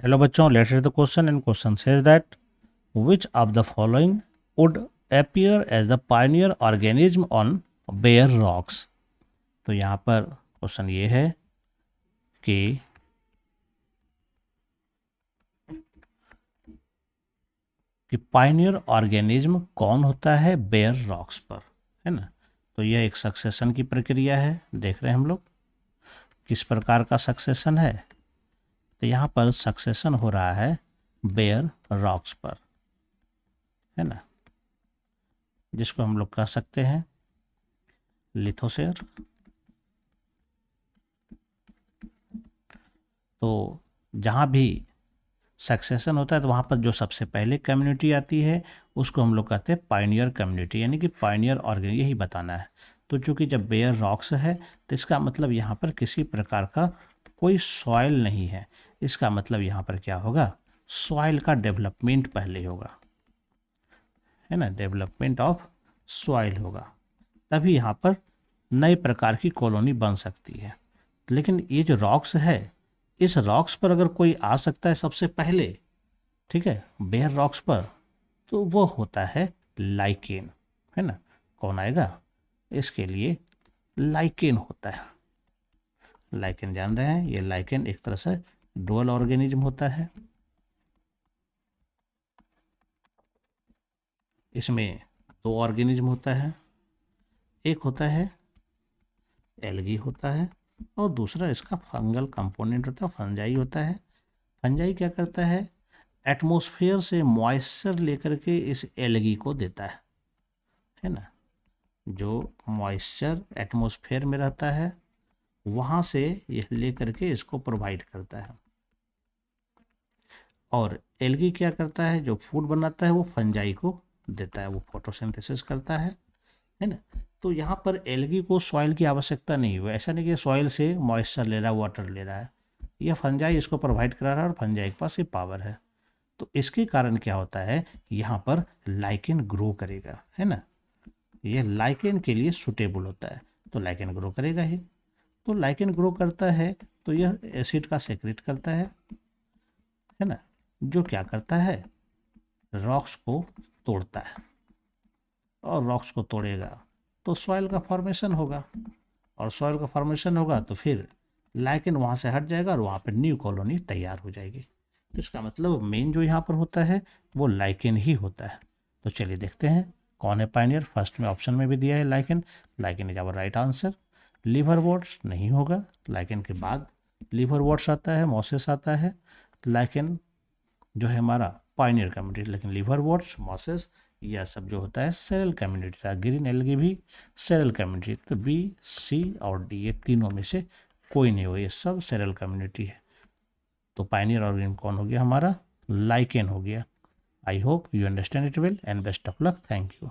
Hello बच्चों, let's read the question and question says that which of the following would appear as the pioneer organism on bare rocks. तो यहाँ पर question ये है कि Pioneer organism कौन होता है बेयर रॉक्स पर, है ना। तो यह एक सक्सेशन की प्रक्रिया है, देख रहे हैं हम लोग किस प्रकार का सक्सेशन है। तो यहाँ पर सक्सेशन हो रहा है बेयर रॉक्स पर, है ना, जिसको हम लोग कह सकते हैं लिथोसेर। तो जहाँ भी सक्सेशन होता है तो वहाँ पर जो सबसे पहले कम्युनिटी आती है उसको हम लोग कहते हैं पायनियर कम्युनिटी, यानी कि पायनियर ऑर्गेनिज्म, यही बताना है। तो चूंकि जब बेयर रॉक्स है तो इसका मतलब यहाँ पर किसी प्रकार का कोई सॉइल नहीं है। इसका मतलब यहाँ पर क्या होगा, सॉइल का डेवलपमेंट पहले होगा, है ना, डेवलपमेंट ऑफ सॉइल होगा, तभी यहाँ पर नए प्रकार की कॉलोनी बन सकती है। लेकिन ये जो रॉक्स है, इस रॉक्स पर अगर कोई आ सकता है सबसे पहले, ठीक है, बेयर रॉक्स पर, तो वो होता है लाइकेन, है ना। कौन आएगा इसके लिए, लाइकेन होता है। लाइकेन जान रहे हैं, ये लाइकेन एक तरह से डुअल ऑर्गेनिज्म होता है। इसमें दो ऑर्गेनिज्म होता है, एक होता है एल्गी होता है और दूसरा इसका फंगल कंपोनेंट होता है, फंजाई होता है। फंजाई क्या करता है, एटमॉस्फेयर से मॉइस्चर लेकर के इस एल्गी को देता है ना। जो मॉइस्चर एटमॉस्फेयर में रहता है वहाँ से यह लेकर के इसको प्रोवाइड करता है। और एल्गी क्या करता है, जो फूड बनाता है वो फंजाई को देता है, वो फोटोसिंथेसिस करता है ना। तो यहाँ पर एल्गी को सॉइल की आवश्यकता नहीं हुई, ऐसा नहीं कि सॉइल से मॉइस्चर ले रहा है, वाटर ले रहा है, यह फंजाई इसको प्रोवाइड करा रहा है और फंजाई के पास ये पावर है। तो इसके कारण क्या होता है, यहाँ पर लाइकेन ग्रो करेगा, है ना। ये लाइकेन के लिए सुटेबल होता है, तो लाइकेन ग्रो करेगा ही। तो लाइकेन ग्रो करता है तो यह एसिड का सेक्रेट करता है ना, जो क्या करता है, रॉक्स को तोड़ता है, और रॉक्स को तोड़ेगा तो सॉइल का फॉर्मेशन होगा, और सॉइल का फॉर्मेशन होगा तो फिर लाइकेन वहाँ से हट जाएगा और वहाँ पर न्यू कॉलोनी तैयार हो जाएगी। तो इसका मतलब मेन जो यहाँ पर होता है वो लाइकेन ही होता है। तो चलिए देखते हैं कौन है पायनियर। फर्स्ट में ऑप्शन में भी दिया है lichen, lichen is our right answer. Liverworts नहीं होगा, लाइकेन के बाद लिवरवॉर्ट्स आता है, मॉसेस आता है। लाइकेन जो है हमारा पायनियर कम्युनिटी, लेकिन लिवरवॉर्ट्स, मॉसेस, यह सब जो होता है सेरल कम्युनिटी था। ग्रीन एल्गी भी सेरल कम्युनिटी। तो बी, सी और डी, ये तीनों में से कोई नहीं हो, ये सब सेरल कम्युनिटी है। तो पायनियर ऑर्गेनिज्म कौन हो गया हमारा, लाइकेन हो गया। I hope you understand it well and best of luck, thank you.